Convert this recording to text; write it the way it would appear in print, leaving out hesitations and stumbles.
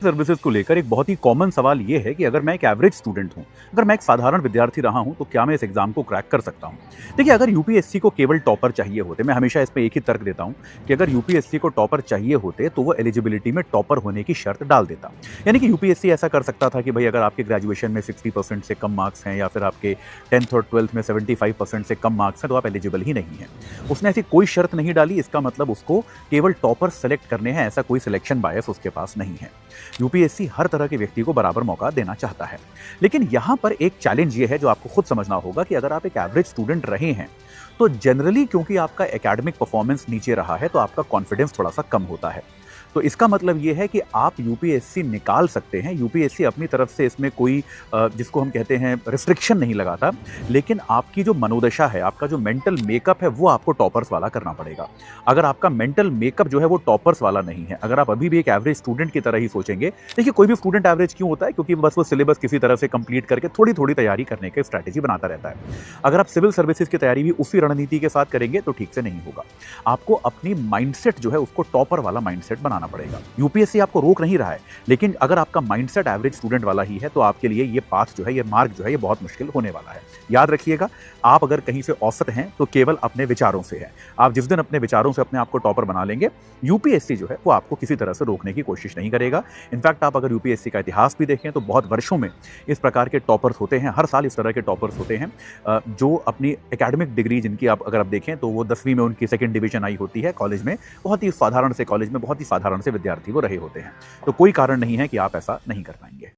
Services को लेकर एक बहुत ही कॉमन सवाल ये है कि अगर मैं एक एवरेज स्टूडेंट हूं, अगर मैं एक साधारण विद्यार्थी रहा हूं, तो क्या मैं इस एग्जाम को क्रैक कर सकता हूं? देखिए, अगर यूपीएससी को केवल टॉपर चाहिए होते, मैं हमेशा इसमें एक ही तर्क देता हूं कि अगर यूपीएससी को टॉपर चाहिए होते तो वो एलिजिबिलिटी में टॉपर होने की शर्त डाल देता। यानी कि यूपीएससी ऐसा कर सकता था कि भाई अगर आपके ग्रेजुएशन में 60% से कम मार्क्स हैं या फिर आपके 10th और 12th में 75% से कम मार्क्स हैं तो आप एलिजिबल ही नहीं हैं। उसने ऐसी कोई शर्त नहीं डाली, इसका मतलब उसको केवल टॉपर सेलेक्ट करने हैं, ऐसा कोई सिलेक्शन बायस उसके पास नहीं है। यूपीएससी हर तरह के व्यक्ति को बराबर मौका देना चाहता है। लेकिन यहां पर एक चैलेंज ये है जो आपको खुद समझना होगा कि अगर आप एक एवरेज स्टूडेंट रहे हैं तो जनरली क्योंकि आपका एकेडमिक परफॉर्मेंस नीचे रहा है तो आपका कॉन्फिडेंस थोड़ा सा कम होता है। तो इसका मतलब ये है कि आप यूपीएससी निकाल सकते हैं, यूपीएससी अपनी तरफ से इसमें कोई जिसको हम कहते हैं रिस्ट्रिक्शन नहीं लगाता, लेकिन आपकी जो मनोदशा है, आपका जो मेंटल मेकअप है वो आपको टॉपर्स वाला करना पड़ेगा। अगर आपका मेंटल मेकअप जो है वो टॉपर्स वाला नहीं है, अगर आप अभी भी एक एवरेज स्टूडेंट की तरह ही सोचेंगे, देखिए कोई भी स्टूडेंट एवरेज क्यों होता है? क्योंकि बस वो सिलेबस किसी तरह से कंप्लीट करके थोड़ी थोड़ी तैयारी करने की स्ट्रैटेजी बनाता रहता है। अगर आप सिविल सर्विसेज की तैयारी भी उसी रणनीति के साथ करेंगे तो ठीक से नहीं होगा। आपको अपनी माइंडसेट जो है उसको टॉपर वाला माइंडसेट बनाना पड़ेगा। यूपीएससी आपको रोक नहीं रहा है, लेकिन अगर आपका माइंडसेट एवरेज स्टूडेंट वाला ही है तो आपके लिए ये पाथ जो है, ये मार्ग जो है, ये बहुत मुश्किल होने वाला है। याद रखिएगा, आप अगर कहीं से औसत हैं तो केवल अपने विचारों से है। आप जिस दिन अपने विचारों से अपने आप को टॉपर बना लेंगे, यूपीएससी जो है वो आपको किसी तरह से रोकने की कोशिश नहीं करेगा। इनफैक्ट आप अगर यूपीएससी का इतिहास भी देखें तो बहुत वर्षों में इस प्रकार के टॉपर्स होते हैं, हर साल इस तरह के टॉपर्स होते हैं जो अपनी एकेडमिक डिग्री जिनकी आप अगर आप देखें तो वो 10वीं में उनकी सेकंड डिवीजन आई होती है, कॉलेज में बहुत ही साधारण से कॉलेज में बहुत ही साधारण से विद्यार्थी वो रहे होते हैं। तो कोई कारण नहीं है कि आप ऐसा नहीं कर पाएंगे।